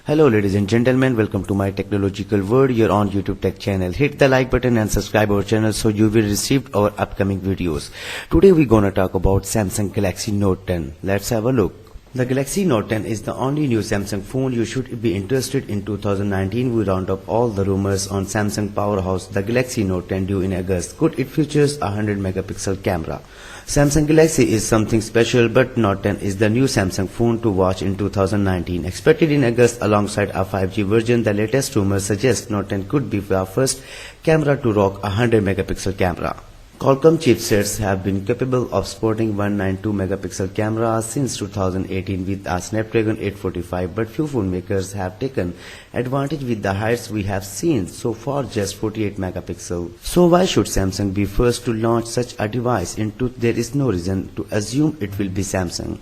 Hello ladies and gentlemen, welcome to my technological world here on YouTube Tech channel. Hit the like button and subscribe our channel so you will receive our upcoming videos. Today we're gonna talk about Samsung Galaxy Note 10. Let's have a look. The Galaxy Note 10 is the only new Samsung phone you should be interested in 2019. We round up all the rumors on Samsung powerhouse. The Galaxy Note 10 due in August. Could it features a 100 megapixel camera? Samsung Galaxy is something special, but Note 10 is the new Samsung phone to watch in 2019. Expected in August alongside a 5G version, the latest rumors suggest Note 10 could be the first camera to rock a 100 megapixel camera. Qualcomm chipsets have been capable of sporting 192 megapixel cameras since 2018 with a Snapdragon 845, but few phone makers have taken advantage with the heights we have seen so far, just 48 megapixel. So why should Samsung be first to launch such a device? In truth, there is no reason to assume it will be Samsung.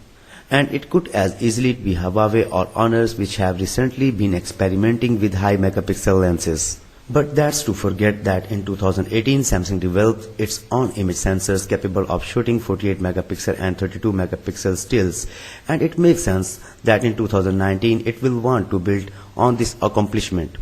And it could as easily be Huawei or Honors, which have recently been experimenting with high megapixel lenses. But that's to forget that in 2018 Samsung developed its own image sensors capable of shooting 48 megapixel and 32 megapixel stills, and it makes sense that in 2019 it will want to build on this accomplishment.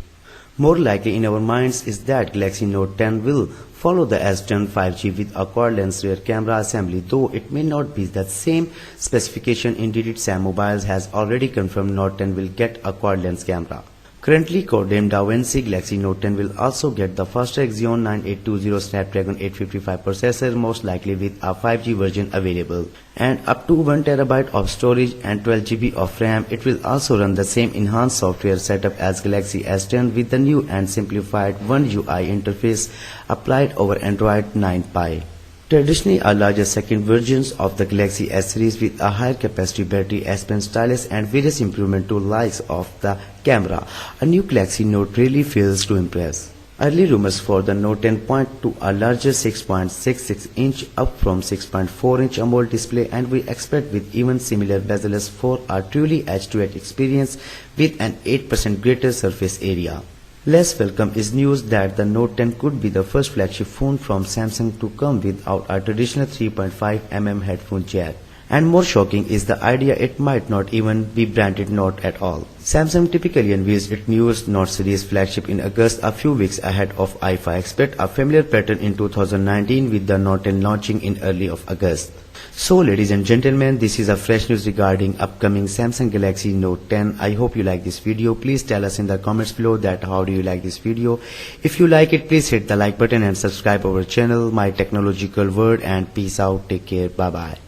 More likely in our minds is that Galaxy Note 10 will follow the S10 5G with a quad lens rear camera assembly, though it may not be the same specification. Indeed, Sam Mobiles has already confirmed Note 10 will get a quad lens camera. Currently codenamed Vinci, Galaxy Note 10 will also get the faster Exynos 9820 Snapdragon 855 processor, most likely with a 5G version available, and up to 1TB of storage and 12GB of RAM. It will also run the same enhanced software setup as Galaxy S10 with the new and simplified One UI interface applied over Android 9 Pie. Traditionally, a larger second versions of the Galaxy S series with a higher capacity battery, S Pen stylus and various improvement to likes of the camera, a new Galaxy Note really fails to impress. Early rumors for the Note 10 point to a larger 6.66-inch up from 6.4-inch AMOLED display, and we expect with even similar bezels for a truly edge-to-edge experience with an 8% greater surface area. Less welcome is news that the Note 10 could be the first flagship phone from Samsung to come without a traditional 3.5mm headphone jack. And more shocking is the idea it might not even be branded Note at all. Samsung typically unveils its newest Note series flagship in August, a few weeks ahead of IFA. Expect a familiar pattern in 2019 with the Note 10 launching in early of August. So ladies and gentlemen, this is a fresh news regarding upcoming Samsung Galaxy Note 10. I hope you like this video. Please tell us in the comments below that how do you like this video. If you like it, please hit the like button and subscribe our channel, My Technological World, and peace out. Take care. Bye bye.